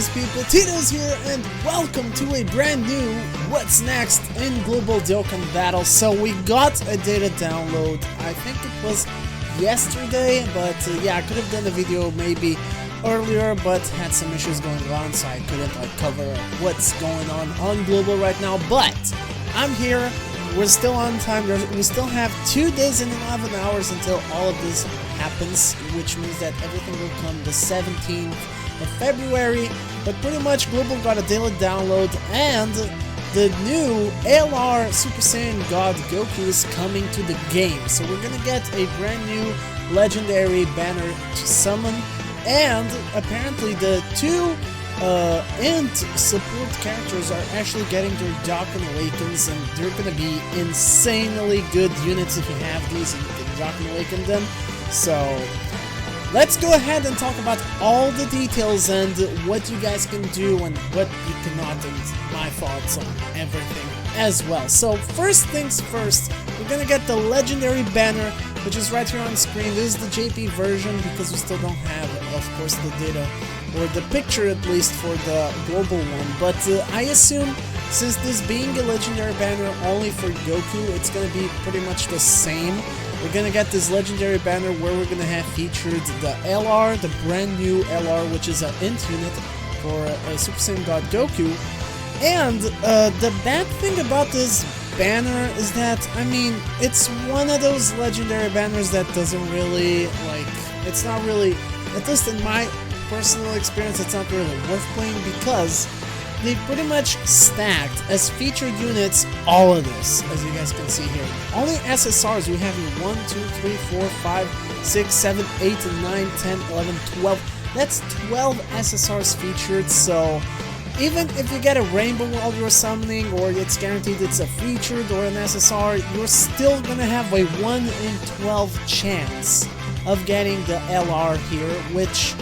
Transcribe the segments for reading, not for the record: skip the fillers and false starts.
Peace people, Titos here, and welcome to a brand new What's Next in Global Dokkan Battle. So we got a data download, I think it was yesterday, but yeah, I could have done the video maybe earlier, but had some issues going on, so I couldn't cover what's going on Global right now. But I'm here, we're still on time, we still have 2 days and 11 hours until all of this happens, which means that everything will come the 17th of February, but pretty much Global got a daily download, and the new LR Super Saiyan God Goku is coming to the game. So we're gonna get a brand new legendary banner to summon, and apparently the 2 Int support characters are actually getting their Dokkan Awakens, and they're gonna be insanely good units if you have these and you can Dokkan Awaken them. So let's go ahead and talk about all the details and what you guys can do and what you cannot, and my thoughts on everything as well. So first things first, we're gonna get the legendary banner, which is right here on screen. This is the JP version because we still don't have, of course, the data or the picture at least for the global one. But I assume since this being a legendary banner only for Goku, it's gonna be pretty much the same. We're gonna get this legendary banner where we're gonna have featured the LR, the brand new LR, which is an int unit for Super Saiyan God Goku. And the bad thing about this banner is that, I mean, it's one of those legendary banners that doesn't really, it's not really, at least in my personal experience, it's not really worth playing because they pretty much stacked as featured units all of this, as you guys can see here. Only SSRs we have here 1, 2, 3, 4, 5, 6, 7, 8, 9, 10, 11, 12. That's 12 SSRs featured, so even if you get a rainbow while you're summoning, or it's guaranteed it's a featured or an SSR, you're still gonna have a 1 in 12 chance of getting the LR here, which,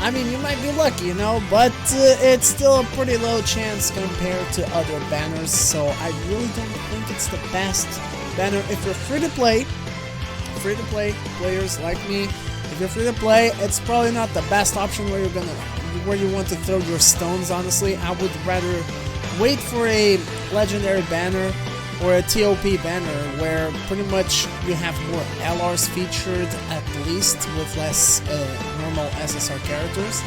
I mean, you might be lucky, you know, but it's still a pretty low chance compared to other banners, so I really don't think it's the best banner. If you're free-to-play players like me, if you're free-to-play, it's probably not the best option where you want to throw your stones, honestly. I would rather wait for a legendary banner or a TOP banner where pretty much you have more LRs featured at least with less normal SSR characters.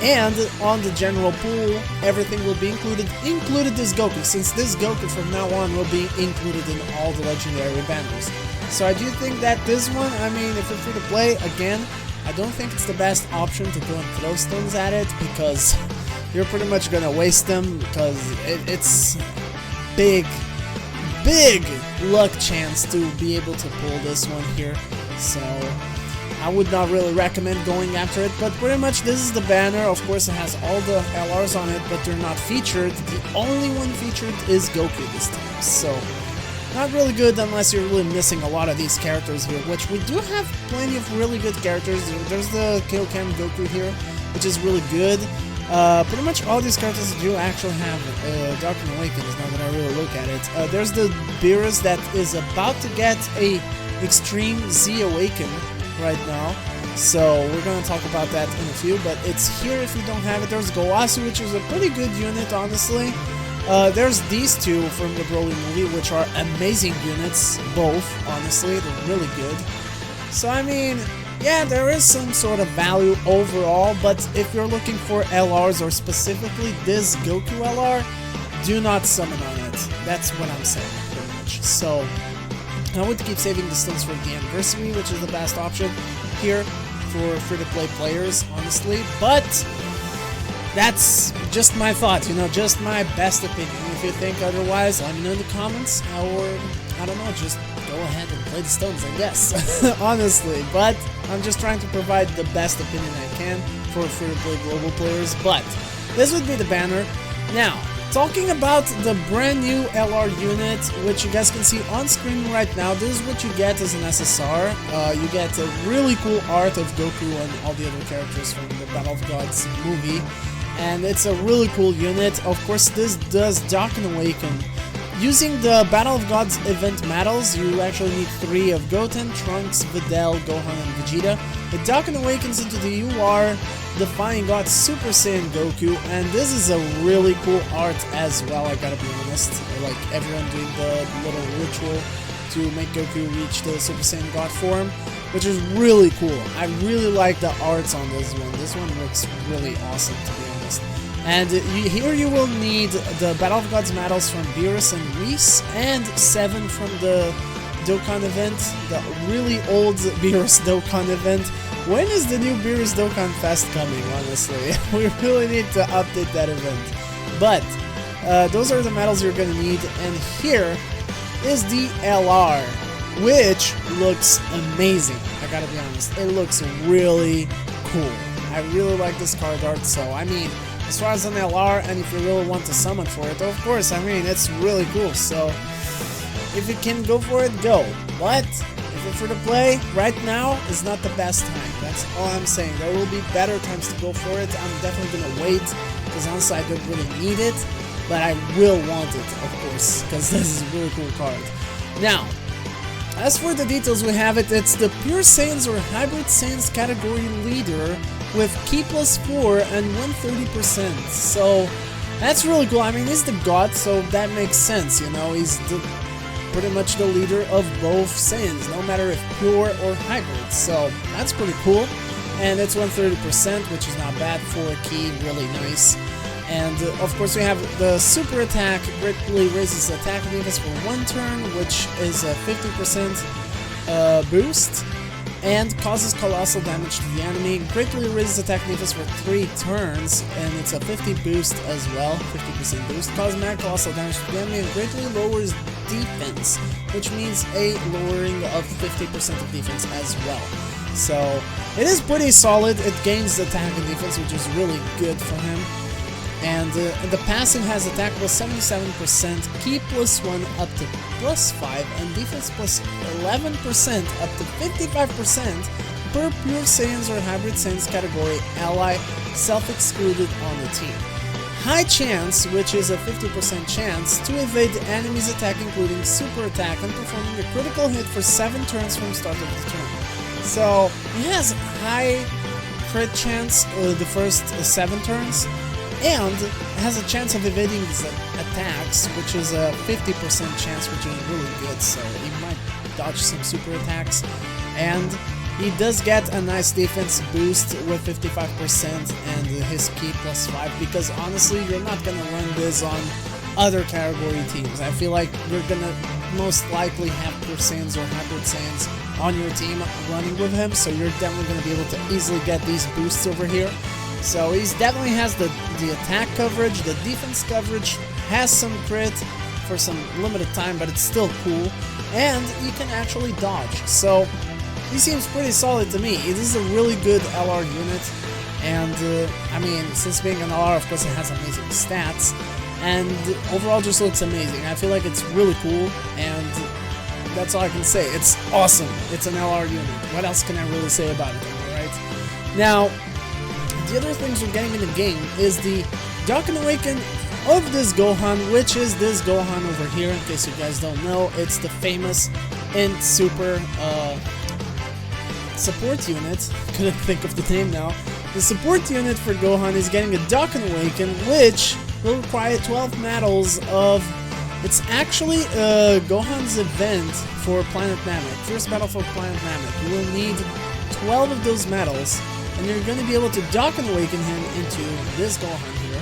And on the general pool, everything will be included this Goku, since this Goku from now on will be included in all the legendary banners. So I do think that this one, I mean, if you're free to play, again, I don't think it's the best option to go and throw stones at it, because you're pretty much gonna waste them, because it's big luck chance to be able to pull this one here. So I would not really recommend going after it, but pretty much this is the banner. Of course, it has all the LRs on it, but they're not featured. The only one featured is Goku this time, so not really good unless you're really missing a lot of these characters here, which we do have plenty of really good characters. There's the Dokkan Goku here, which is really good. Pretty much all these characters do actually have Dokkan Awakens, now that I really look at it. There's the Beerus that is about to get a Extreme Z Awaken right now, so we're going to talk about that in a few, but it's here if you don't have it. There's Goasu, which is a pretty good unit, honestly. There's these 2 from the Broly movie, which are amazing units, both, honestly, they're really good. So I mean, yeah, there is some sort of value overall, but if you're looking for LRs, or specifically this Goku LR, do not summon on it. That's what I'm saying, pretty much. So I would keep saving the stones for the anniversary, which is the best option here for free-to-play players, honestly, but that's just my thought, you know, just my best opinion. If you think otherwise, let me know in the comments, or, I don't know, just go ahead and play the stones, I guess, honestly. But I'm just trying to provide the best opinion I can for free-to-play global players, but this would be the banner. Now, talking about the brand new LR unit, which you guys can see on screen right now, this is what you get as an SSR. You get a really cool art of Goku and all the other characters from the Battle of Gods movie, and it's a really cool unit. Of course, this does Dokkan Awaken Using the Battle of Gods event medals, you actually need 3 of Goten, Trunks, Videl, Gohan, and Vegeta. The Dokkan awakens into the UR Defying God Super Saiyan Goku, and this is a really cool art as well, I gotta be honest. Like everyone doing the little ritual to make Goku reach the Super Saiyan God form, which is really cool. I really like the arts on this one. This one looks really awesome, to be honest. And here you will need the Battle of Gods medals from Beerus and Whis, and 7 from the Dokkan event, the really old Beerus Dokkan event. When is the new Beerus Dokkan Fest coming, honestly? We really need to update that event. But those are the medals you're gonna need, and here is the LR, which looks amazing. I gotta be honest, it looks really cool. I really like this card art, so I mean, as far as an LR, and if you really want to summon for it, of course, I mean, it's really cool, so if you can go for it, go. But if you're free to play, right now is not the best time. That's all I'm saying. There will be better times to go for it. I'm definitely gonna wait, because honestly, I don't really need it, but I will want it, of course, because this is a really cool card. Now, as for the details, we have it. It's the Pure Saiyans or Hybrid Saiyans category leader with Ki plus 4 and 130%. So that's really cool. I mean, he's the god, so that makes sense, you know. He's pretty much the leader of both Saiyans, no matter if pure or hybrid. So that's pretty cool. And it's 130%, which is not bad for a Ki, really nice. And of course we have the super attack, greatly raises attack defense for 1 turn, which is a 50% boost, and causes colossal damage to the enemy. Greatly raises attack defense for 3 turns, and it's a 50 boost as well, 50% boost. Causes mad colossal damage to the enemy, and greatly lowers defense, which means a lowering of 50% of defense as well. So it is pretty solid. It gains attack and defense, which is really good for him. And the passive has attack plus 77%, Ki plus 1 up to plus 5, and defense plus 11% up to 55% per Pure Saiyans or Hybrid Saiyans category ally self-excluded on the team. High chance, which is a 50% chance, to evade the enemy's attack, including super attack, and performing a critical hit for 7 turns from start of the turn. So he has high crit chance the first 7 turns, and has a chance of evading his attacks, which is a 50% chance, which is really good, so he might dodge some super attacks. And he does get a nice defense boost with 55% and his Ki plus 5, because honestly, you're not gonna run this on other category teams. I feel like you're gonna most likely have Pure Saiyans or Hybrid Saiyans on your team running with him, so you're definitely gonna be able to easily get these boosts over here. So he definitely has the attack coverage, the defense coverage, has some crit for some limited time, but it's still cool, and he can actually dodge. So he seems pretty solid to me. This is a really good LR unit, and I mean, since being an LR, of course, it has amazing stats, and overall just looks amazing. I feel like it's really cool, and that's all I can say. It's awesome. It's an LR unit. What else can I really say about it, alright? Now, the other things we're getting in the game is the Dokkan Awaken of this Gohan, which is this Gohan over here. In case you guys don't know, it's the famous Int Super support unit. Couldn't think of the name now. The support unit for Gohan is getting a Dokkan Awaken, which will require 12 medals of... It's actually Gohan's event for Planet Namek. First battle for Planet Namek. You will need 12 of those medals, and you're going to be able to Dokkan Awaken him into this Gohan here,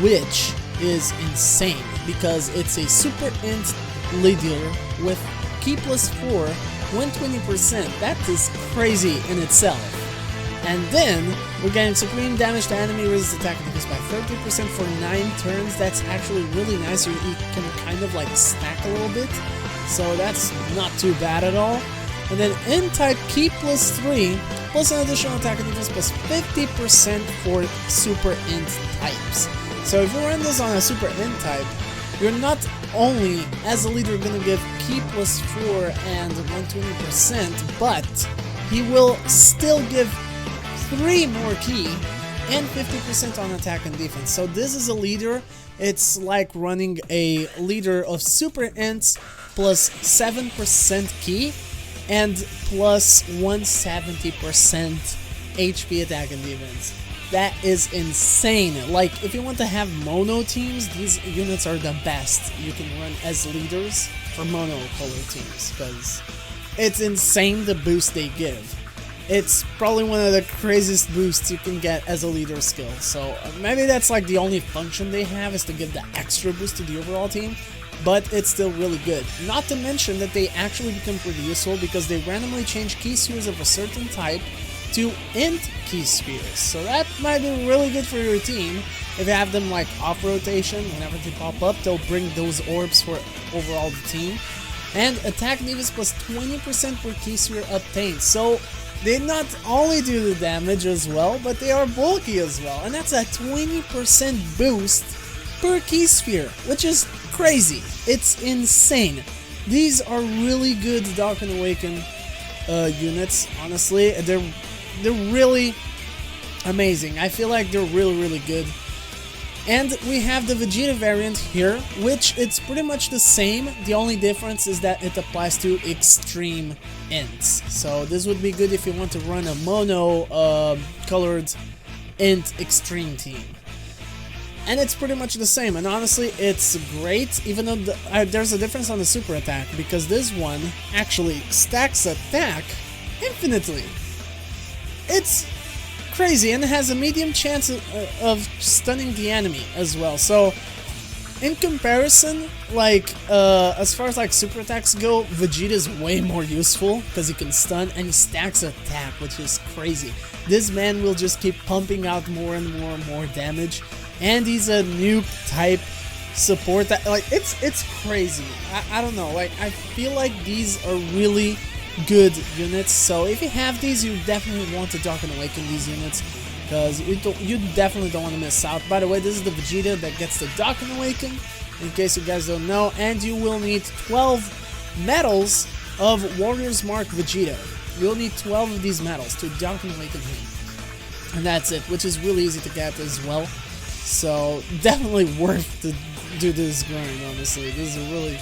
which is insane, because it's a Super Int leader with Ki plus 4, 120%. That is crazy in itself. And then, we're getting Supreme Damage to Enemy, raises attack defense by 30% for 9 turns. That's actually really nice. You can kind of like stack a little bit, so that's not too bad at all. And then N-type Ki plus 3, plus an additional attack and defense plus 50% for Super Int types. So if you run this on a Super Int type, you're not only, as a leader, going to give Ki plus 4 and 120%, but he will still give 3 more Ki and 50% on attack and defense. So this is a leader It's like running a leader of super ints plus 7% ki and plus 170% HP attack and defense. That is insane. Like, if you want to have mono teams, these units are the best you can run as leaders for mono color teams, because it's insane the boost they give. It's probably one of the craziest boosts you can get as a leader skill. So maybe that's like the only function they have, is to give the extra boost to the overall team, but it's still really good. Not to mention that they actually become pretty useful because they randomly change key spheres of a certain type to int key spheres. So that might be really good for your team. If you have them like off rotation, whenever they pop up, they'll bring those orbs for overall the team. And attack defense plus 20% per key sphere obtained. So they not only do the damage as well, but they are bulky as well. And that's a 20% boost per key sphere, which is crazy. It's insane. These are really good Dokkan Awaken units, honestly. They're really amazing. I feel like they're really good. And we have the Vegeta variant here, which it's pretty much the same. The only difference is that it applies to extreme ints. So this would be good if you want to run a mono colored int extreme team. And it's pretty much the same, and honestly it's great, even though there's a difference on the super attack, because this one actually stacks attack infinitely. It's crazy, and it has a medium chance of stunning the enemy as well. So in comparison, like as far as like super attacks go, Vegeta is way more useful because he can stun and he stacks attack, which is crazy. This man will just keep pumping out more and more damage, and he's a nuke type support that, like, it's crazy. I don't know, like, I feel like these are really good units. So if you have these, you definitely want to Dokkan Awaken these units, because you definitely don't want to miss out. By the way, this is the Vegeta that gets the Dokkan Awaken, in case you guys don't know, and you will need 12 medals of Warrior's Mark Vegeta. You'll need 12 of these medals to Dokkan Awaken him, and that's it, which is really easy to get as well. So definitely worth to do this grind, honestly. This is a really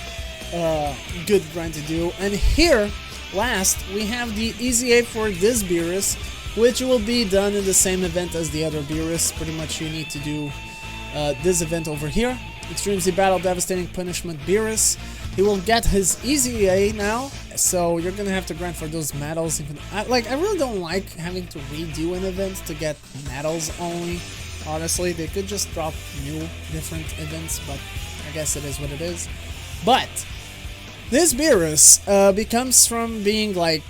good grind to do. And here, last, we have the EZA for this Beerus, which will be done in the same event as the other Beerus. Pretty much you need to do this event over here. Extreme Z Battle Devastating Punishment Beerus. He will get his EZA now, so you're gonna have to grind for those medals. I really don't like having to redo an event to get medals only. Honestly, they could just drop new different events, but I guess it is what it is. But this Beerus becomes from being like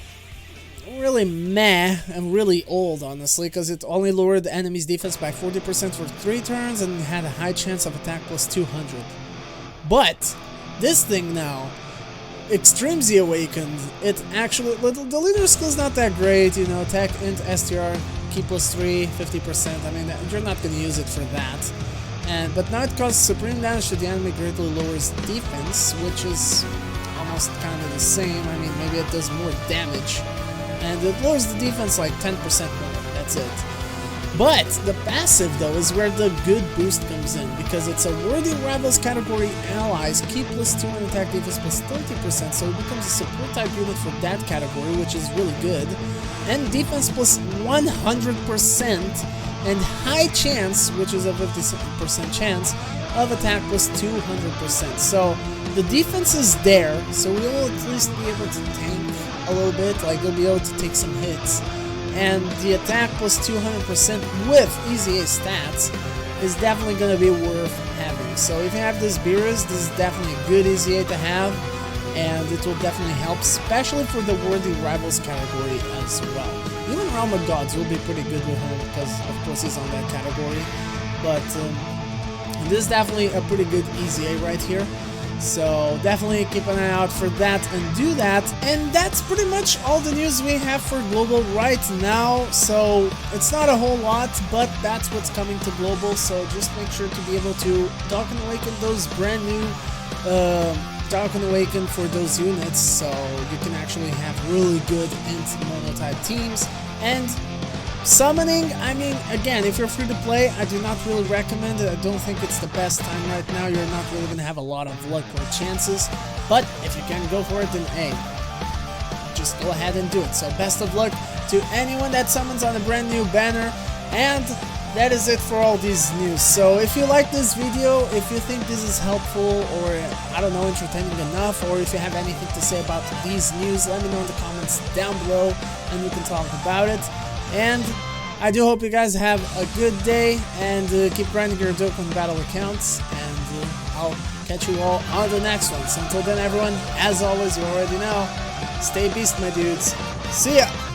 really meh and really old, honestly, because it only lowered the enemy's defense by 40% for 3 turns and had a high chance of attack plus 200. But this thing now, Extreme Z Awakened, it actually, the leader skill's not that great, you know, attack int STR, key plus 3, 50%, I mean, you're not going to use it for that. But now it causes supreme damage to the enemy, greatly lowers defense, which is almost kind of the same. I mean, maybe it does more damage, and it lowers the defense like 10% more, that's it. But the passive, though, is where the good boost comes in, because it's a Worthy Rivals category allies, key plus 2 and attack defense plus 30%, so it becomes a support type unit for that category, which is really good. And defense plus 100%, and high chance, which is a 50% chance, of attack plus 200%. So the defense is there, so we will at least be able to tank a little bit, like you'll be able to take some hits. And the attack plus 200% with EZA stats is definitely going to be worth having. So if you have this Beerus, this is definitely a good EZA to have, and it will definitely help, especially for the Worthy Rivals category as well. Even Realm of Gods will be pretty good with him, because of course he's on that category. But this is definitely a pretty good EZA right here. So definitely keep an eye out for that and do that. And that's pretty much all the news we have for Global right now. So it's not a whole lot, but that's what's coming to Global. So just make sure to be able to Dokkan Awaken those brand new Dokkan Awaken for those units, so you can actually have really good int mono type teams. And Summoning, I mean, again, if you're free to play, I do not really recommend it. I don't think it's the best time right now. You're not really going to have a lot of luck or chances. But if you can go for it, then hey, just go ahead and do it. So best of luck to anyone that summons on a brand new banner. And that is it for all these news. So if you like this video, if you think this is helpful or, I don't know, entertaining enough, or if you have anything to say about these news, let me know in the comments down below and we can talk about it. And I do hope you guys have a good day and keep grinding your Dokkan battle accounts, and I'll catch you all on the next one. So until then, everyone, as always, you already know, stay beast, my dudes. See ya!